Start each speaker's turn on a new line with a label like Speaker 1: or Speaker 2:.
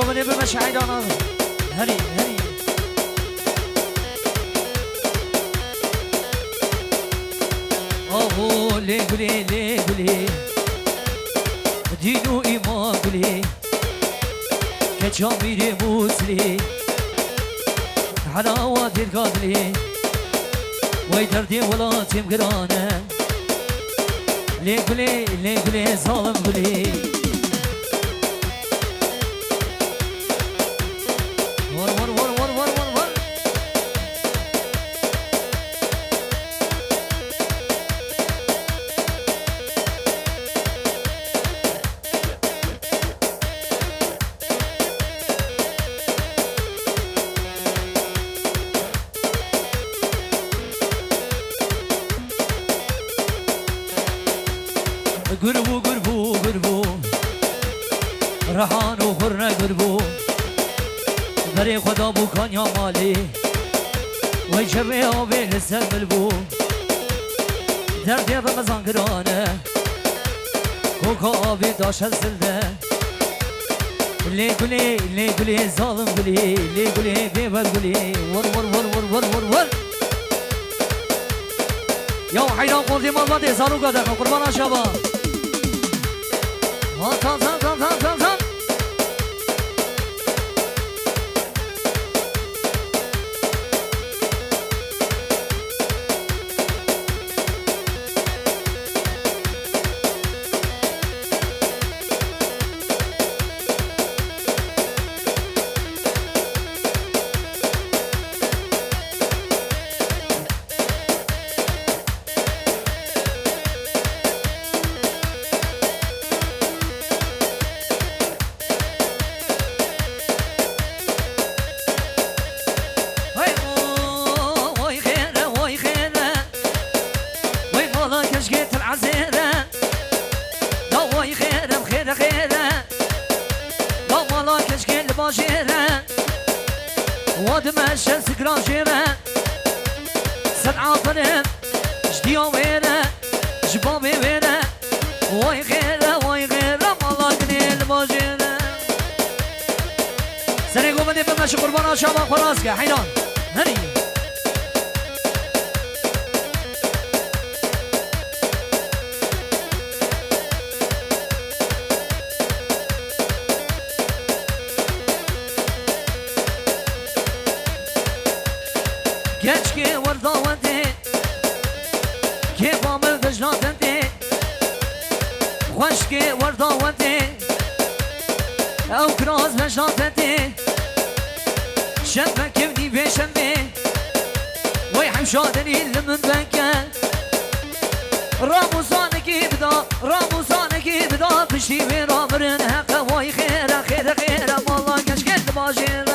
Speaker 1: قومني بمشاهد أنا هري هري أوه لي قولي لي قولي دينو إيمان قولي كجاميري موسلي حلاوة القادلي ويدردي ولا تمقرانه لي قولي ظالم قولي ور ور ور ور ور ور ور قربو قربو قربو رحانو خرنا قربو بري خدا بو كان يا مالي ويشبه آبي لسر ملبو دردي بمزان قرانه كوكا آبي داش الزلده لي قولي ظالم قولي لي قولي بيبر قولي ور ور ور ور ور ور ور يا حيران قولي مالله دي زارو قدر قربان شبا تان تان تان تان تان تان وادمشن سكران جيرة سد عاطرين جديو ويرة جبابي ويرة واي غيرة مالا قنيل باجيرة سريقو مني بمشي قربانا شابا خراسكا حيران هني Geçki varda vende Kebamı vecnadende Hoşki varda vende Ev kraz vecnadende Şembe kevni beşembe Vay hemşadeni limin benke Ramuzanı gibi da Pişti ve ramırın haqqa Vay khera Malla geçki başır